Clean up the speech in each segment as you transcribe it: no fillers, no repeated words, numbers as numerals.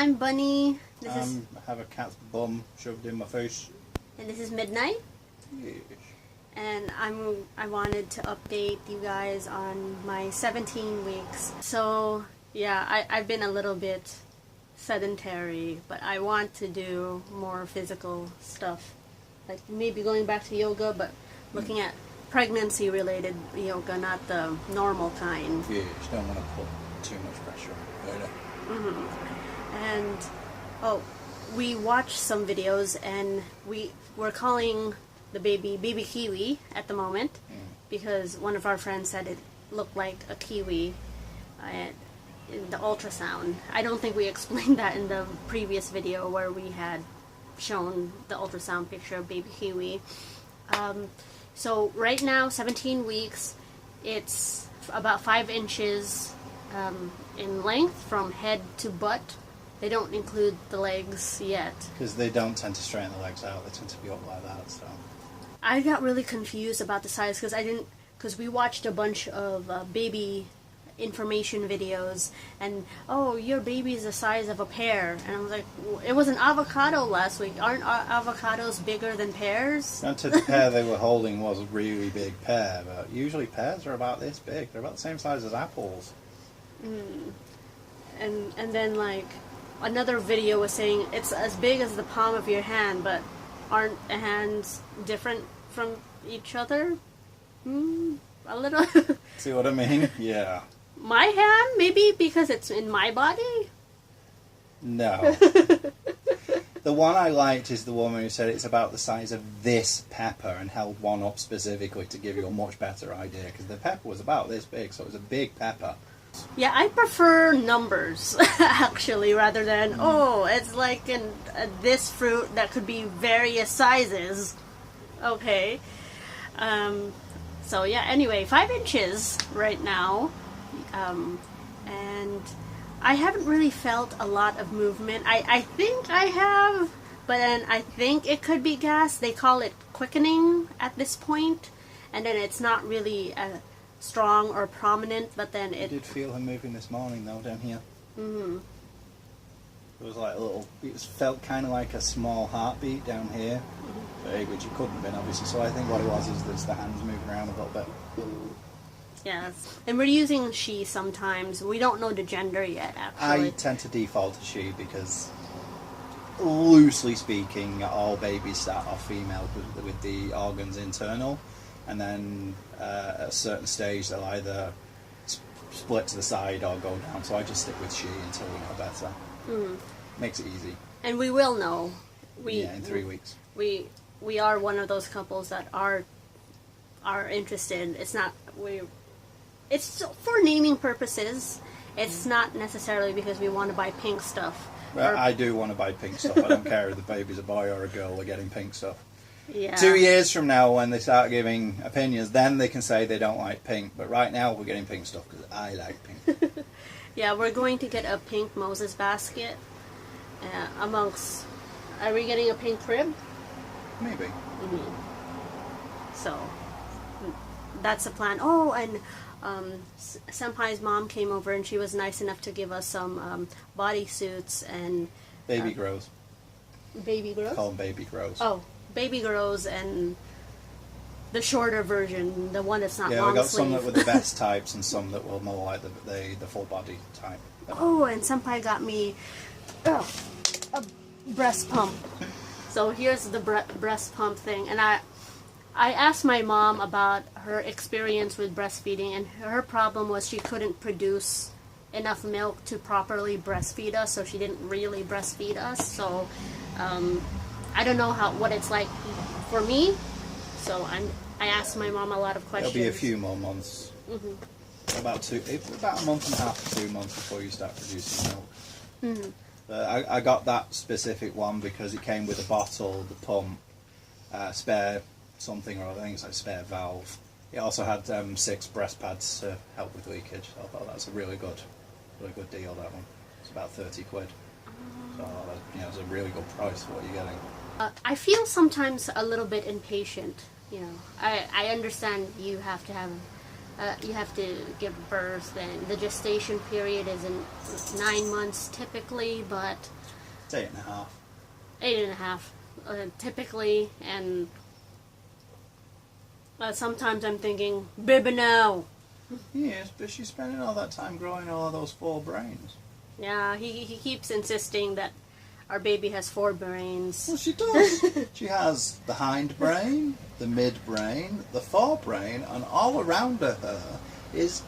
I'm Bunny. I have a cat's bum shoved in my face. And this is Midnight. Yes. And I wanted to update you guys on my 17 weeks. So yeah, I've been a little bit sedentary, but I want to do more physical stuff. Like maybe going back to yoga, but looking at pregnancy related yoga, not the normal kind. Yeah, you don't want to put too much pressure on it. And we watched some videos, and we're calling the baby kiwi at the moment because one of our friends said it looked like a kiwi in the ultrasound. I don't think we explained that in the previous video where we had shown the ultrasound picture of baby kiwi. So right now, 17 weeks, it's about 5 inches in length from head to butt. They don't include the legs yet. Because they don't tend to straighten the legs out, they tend to be up like that, so. I got really confused about the size because we watched a bunch of baby information videos, and your baby is the size of a pear, and I was like, it was an avocado last week. Aren't avocados bigger than pears? Granted, the pear they were holding was a really big pear, but usually pears are about this big. They're about the same size as apples. And then like another video was saying it's as big as the palm of your hand, but aren't hands different from each other? A little. See what I mean? Yeah. My hand, maybe because it's in my body? No. The one I liked is the woman who said it's about the size of this pepper and held one up specifically to give you a much better idea, because the pepper was about this big, so it was a big pepper. Yeah, I prefer numbers, actually, rather than, it's like this fruit that could be various sizes. Okay. So yeah, anyway, 5 inches right now. And I haven't really felt a lot of movement. I think I have, but then I think it could be gas. They call it quickening at this point, and then it's not really strong or prominent, but then it... I did feel him moving this morning though, down here. It was like it felt kind of like a small heartbeat down here, which it couldn't have been obviously, so I think what it was is there's the hands moving around a little bit. Yes, and we're using she sometimes. We don't know the gender yet, actually. I tend to default to she because, loosely speaking, all babies start off female with the organs internal, and then at a certain stage they'll either split to the side or go down, so I just stick with she until we know better. Makes it easy. And we will know. In 3 weeks. We are one of those couples that are interested. It's for naming purposes. It's not necessarily because we want to buy pink stuff. Well, I do want to buy pink stuff. I don't care if the baby's a boy or a girl, they're getting pink stuff. Yeah. 2 years from now, when they start giving opinions, then they can say they don't like pink. But right now, we're getting pink stuff because I like pink. Yeah, we're going to get a pink Moses basket. Are we getting a pink crib? Maybe. So, that's the plan. Oh, and Senpai's mom came over, and she was nice enough to give us some bodysuits and... Baby grows. Baby grows? Call them baby grows. Oh, baby grows and the shorter version, the one that's not long sleeve. Yeah, we got some that were the best types and some that were more like the full body type. Oh, and Senpai got me a breast pump. So here's the breast pump thing, and I asked my mom about her experience with breastfeeding, and her problem was she couldn't produce enough milk to properly breastfeed us, so she didn't really breastfeed us. So I don't know what it's like for me. So I asked my mom a lot of questions. It'll be a few more months. About a month and a half to 2 months before you start producing milk. I got that specific one because it came with a bottle, the pump, spare something or other, I think it's like spare valve. It also had 6 breast pads to help with leakage. So I thought that's a really good deal, that one. It's about 30 quid. So it's a really good price for what you're getting. I feel sometimes a little bit impatient. I understand you have to have you have to give birth, and the gestation period is in 9 months typically, but It's 8.5. 8.5 typically, and sometimes I'm thinking, baby, no. Yes, but she's spending all that time growing all of those 4 brains. Yeah, he keeps insisting that our baby has 4 brains. Well, she does. She has the hind brain, the mid brain, the forebrain, and all around her is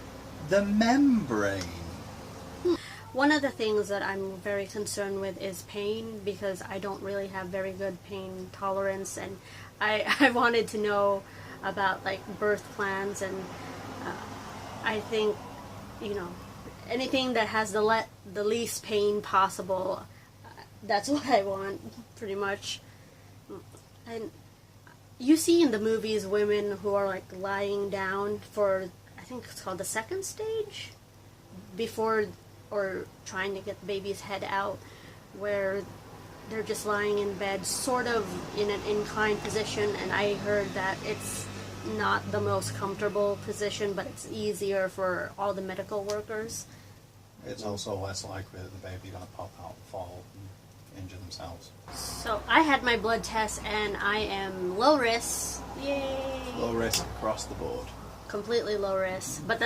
the membrane. One of the things that I'm very concerned with is pain, because I don't really have very good pain tolerance, and I wanted to know about like birth plans, and I think, you know, anything that has the least pain possible, that's what I want, pretty much. And you see in the movies women who are like lying down for, I think it's called the second stage, before or trying to get the baby's head out, where they're just lying in bed sort of in an inclined position, and I heard that it's not the most comfortable position, but it's easier for all the medical workers. It's also less likely that the baby gonna pop out and fall and injure themselves. So I had my blood test, and I am low risk. Yay! Low risk across the board. Completely low risk, but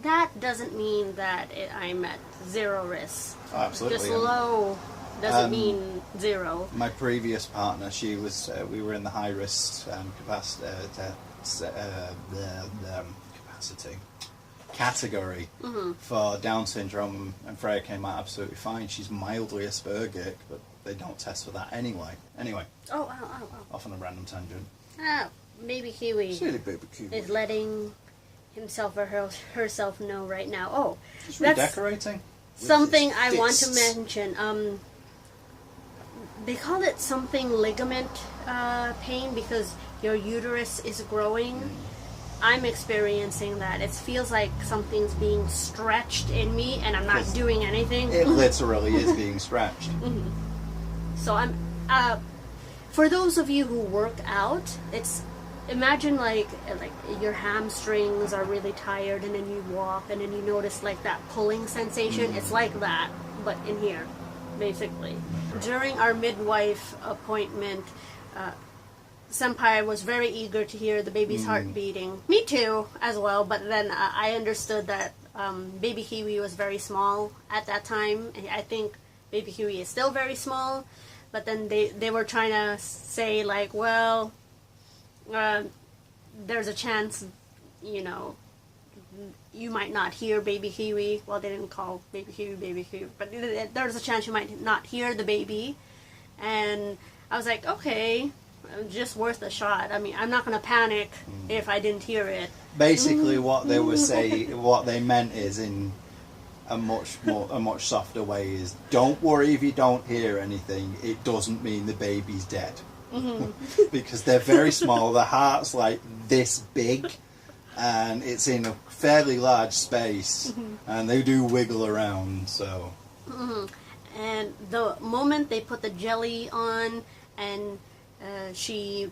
that doesn't mean that I'm at 0 risk. Oh, absolutely. Just low doesn't mean 0. My previous partner, she was. We were in the high risk capacity category for Down syndrome, and Freya came out absolutely fine. She's mildly Aspergic, but they don't test for that anyway. Anyway. Oh. Off on a random tangent. Baby Kiwi Silly baby Kiwi. is letting himself or herself know right now. Oh, Just that's redecorating. something I want to fists. mention. They call it something ligament pain because your uterus is growing. I'm experiencing that. It feels like something's being stretched in me, and I'm not Yes. doing anything. It literally is being stretched. So I'm. For those of you who work out, imagine like your hamstrings are really tired, and then you walk, and then you notice like that pulling sensation. It's like that, but in here, basically. During our midwife appointment, Senpai was very eager to hear the baby's heart beating. Me too, as well. But then I understood that baby Kiwi was very small at that time. I think baby Kiwi is still very small. But then they were trying to say like, well, there's a chance, you know, you might not hear baby Kiwi. Well, they didn't call baby Kiwi, but there's a chance you might not hear the baby. And I was like, okay, just worth a shot. I mean, I'm not going to panic if I didn't hear it. Basically, what they were saying, what they meant is in a much softer way is, don't worry if you don't hear anything. It doesn't mean the baby's dead. Because they're very small. The heart's like this big, and it's in a fairly large space, and they do wiggle around. So. And the moment they put the jelly on, and she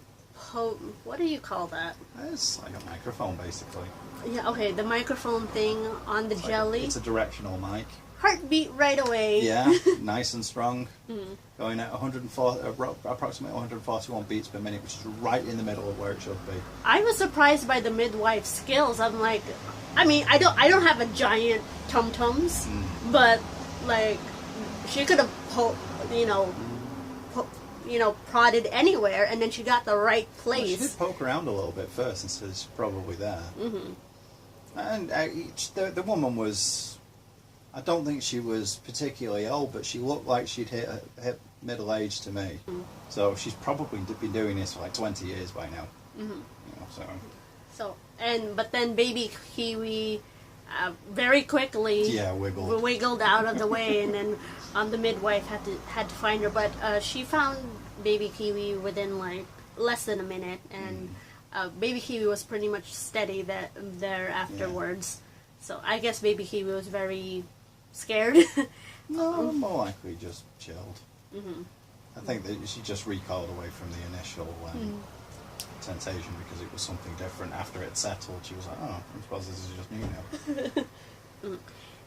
what do you call that? It's like a microphone, basically. Yeah, okay, the microphone thing on the jelly. It's a directional mic. Heartbeat right away. Yeah, nice and strong. Going at approximately 141 beats per minute, which is right in the middle of where it should be. I was surprised by the midwife's skills. I'm like, I mean, I don't have a giant tum-tums, but like, she could have prodded anywhere, and then she got the right place. Well, she did poke around a little bit first, and so it's probably there. And the woman was, I don't think she was particularly old, but she looked like she'd hit middle age to me. So she's probably been doing this for like 20 years by now. You know, but then baby Kiwi very quickly wiggled out of the way, and then the midwife had to find her, but she found baby Kiwi within like less than a minute, and baby Kiwi was pretty much steady there afterwards. So I guess baby Kiwi was very scared. No, more likely just chilled. I think that she just recoiled away from the initial sensation because it was something different. After it settled, she was like, oh, I suppose this is just new now.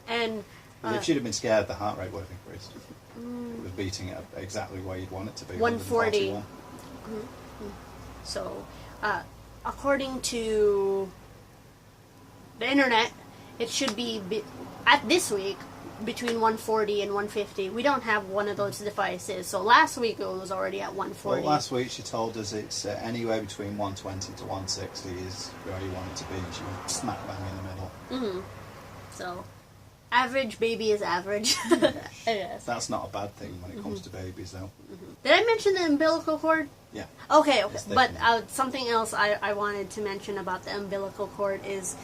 And if she'd have been scared, the heart rate would have increased. It was beating at exactly where you'd want it to be. 140. So, according to the internet, it should be at this week between 140 and 150. We don't have one of those devices. So last week it was already at 140. Well, last week she told us it's anywhere between 120 to 160 is where you want it to be. She was smack bang in the middle. So, average baby is average. Yes. That's not a bad thing when it comes to babies, though. Did I mention the umbilical cord? Yeah. Okay. But something else I wanted to mention about the umbilical cord is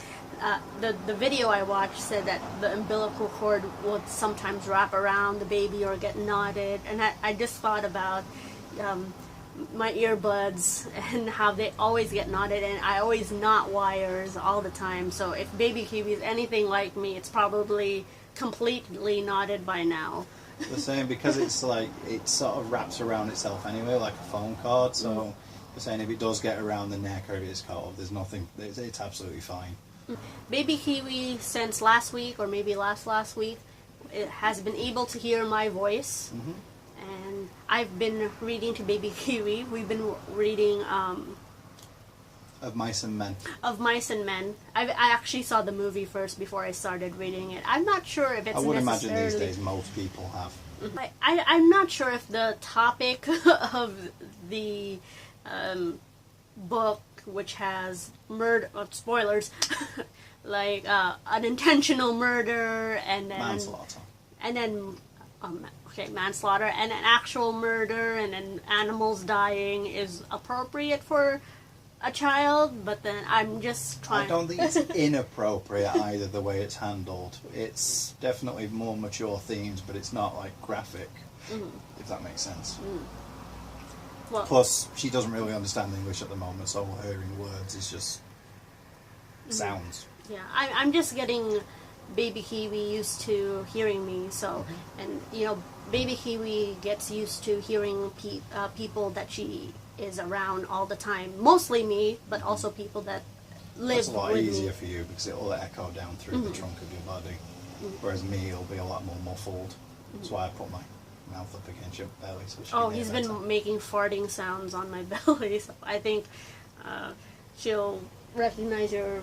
the video I watched said that the umbilical cord would sometimes wrap around the baby or get knotted, and I just thought about my earbuds and how they always get knotted, and I always knot wires all the time. So if baby Kiwi is anything like me, it's probably completely knotted by now. The same, because it's like it sort of wraps around itself anyway, like a phone cord. So you're saying if it does get around the neck or if it's cold, there's nothing. It's absolutely fine. Baby Kiwi, since last week or maybe last week, it has been able to hear my voice. And I've been reading to baby Kiwi. We've been reading Of Mice and Men. Of Mice and Men. I actually saw the movie first before I started reading it. I'm not sure if it's I would necessarily... imagine these days most people have. I'm not sure if the topic of the book, which has murder, spoilers, like unintentional murder and then Manslaughter. And then manslaughter and an actual murder and then animals dying is appropriate for a child, but then I'm just trying... I don't think it's inappropriate either, the way it's handled. It's definitely more mature themes, but it's not like graphic, if that makes sense. Well, plus, she doesn't really understand English at the moment, so hearing words is just sounds. Yeah, I'm just getting baby Kiwi used to hearing me, so, and you know, baby Kiwi gets used to hearing people that she is around all the time. Mostly me, but also people that live It's a lot with easier me. for you because it'll echo down through the trunk of your body, whereas me, it'll be a lot more muffled. That's why I put my mouth up against your belly. So she Oh, can he's hear been better. making farting sounds on my belly, so I think she'll recognize your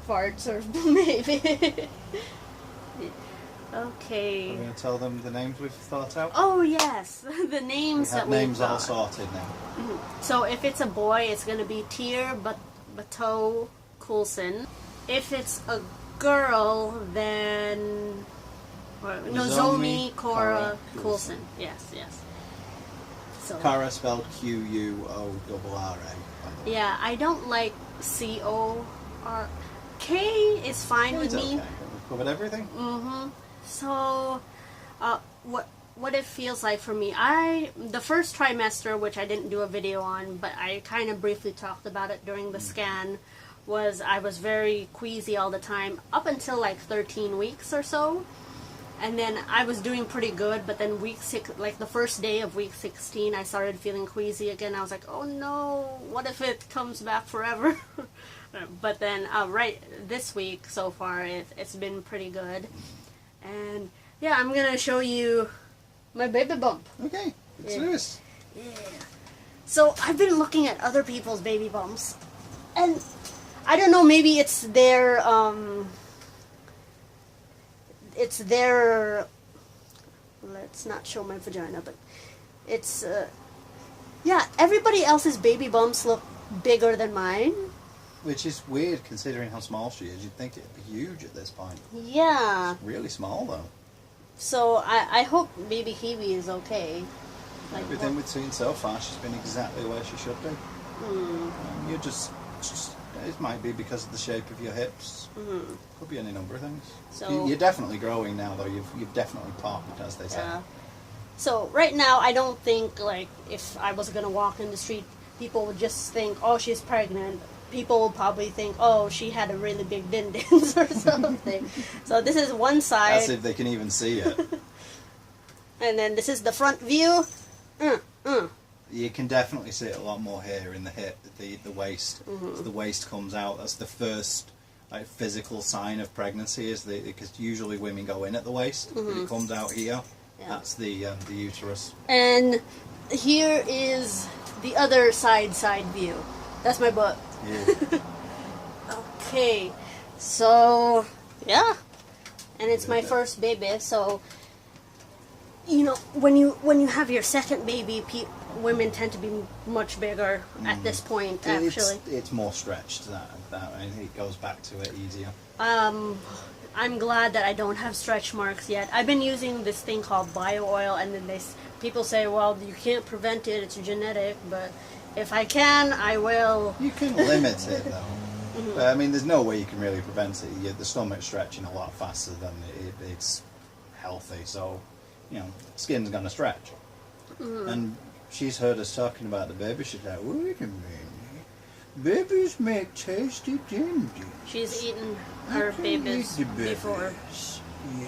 farts, or maybe. Okay. We're going to tell them the names we've thought out. Oh yes, the We names have that we've names all got. sorted now. So if it's a boy, it's going to be Tyr Bateau Coulson. If it's a girl, then Nozomi Cora Coulson. Yes. So Cara spelled Quorra. yeah, I don't like C-O-R. K is fine with It's me. okay. We've covered everything. So, what it feels like for me, the first trimester, which I didn't do a video on, but I kind of briefly talked about it during the scan, was I was very queasy all the time up until like 13 weeks or so, and then I was doing pretty good. But then week 6, like the first day of week 16, I started feeling queasy again. I was like, oh no, what if it comes back forever? But then right this week so far, it's been pretty good. And yeah, I'm gonna show you my baby bump. Okay, let's do this. Yeah. So I've been looking at other people's baby bumps, and I don't know, maybe it's their let's not show my vagina, but it's yeah, everybody else's baby bumps look bigger than mine. Which is weird considering how small she is. You'd think it'd be huge at this point. Yeah. Really small though. So I hope baby Kiwi is okay. Like, Everything we've seen so far, she's been exactly where she should be. You just it might be because of the shape of your hips. Could be any number of things. So- You're definitely growing now, though. You've definitely popped, as they say. Yeah. So right now, I don't think, like, if I was gonna walk in the street, people would just think, oh, she's pregnant. People would probably think, oh, she had a really big din-dins or something. So this is one side, As if they can even see it. and then this is the front view. You can definitely see it a lot more here in the hip, the waist. So the waist comes out. That's the first like physical sign of pregnancy, is because usually women go in at the waist, but it comes out here. Yeah. That's the uterus. And here is the other side view. That's my butt. Yeah. Okay, so yeah, and it's my first baby. So you know, when you have your second baby, women tend to be much bigger at this point. Actually, it's more stretched. That and it goes back to it easier. I'm glad that I don't have stretch marks yet. I've been using this thing called bio oil, and then people say, well, you can't prevent it; it's genetic. But if I can, I will. You can limit it though. But I mean, there's no way you can really prevent it. The stomach's stretching a lot faster than it's healthy. So, you know, skin's gonna stretch. And she's heard us talking about the baby. She's like, wait a minute, babies make tasty dindies. She's eaten her babies before. Yeah.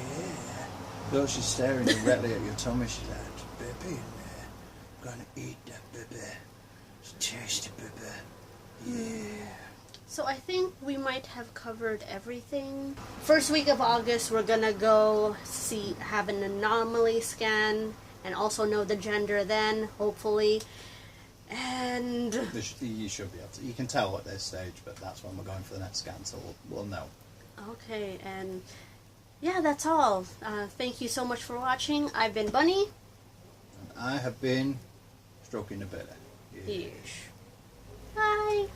So she's staring directly at your tummy. She's like, baby, I'm gonna eat that baby. It's tasty, baby. Yeah. So I think we might have covered everything. First week of August, we're gonna go have an anomaly scan, and also know the gender then, hopefully. And you should be able to. You can tell at this stage, but that's when we're going for the next scan, so we'll know. Okay, and yeah, that's all. Thank you so much for watching. I've been Bunny. And I have been stroking the belly. Yeah. Bye.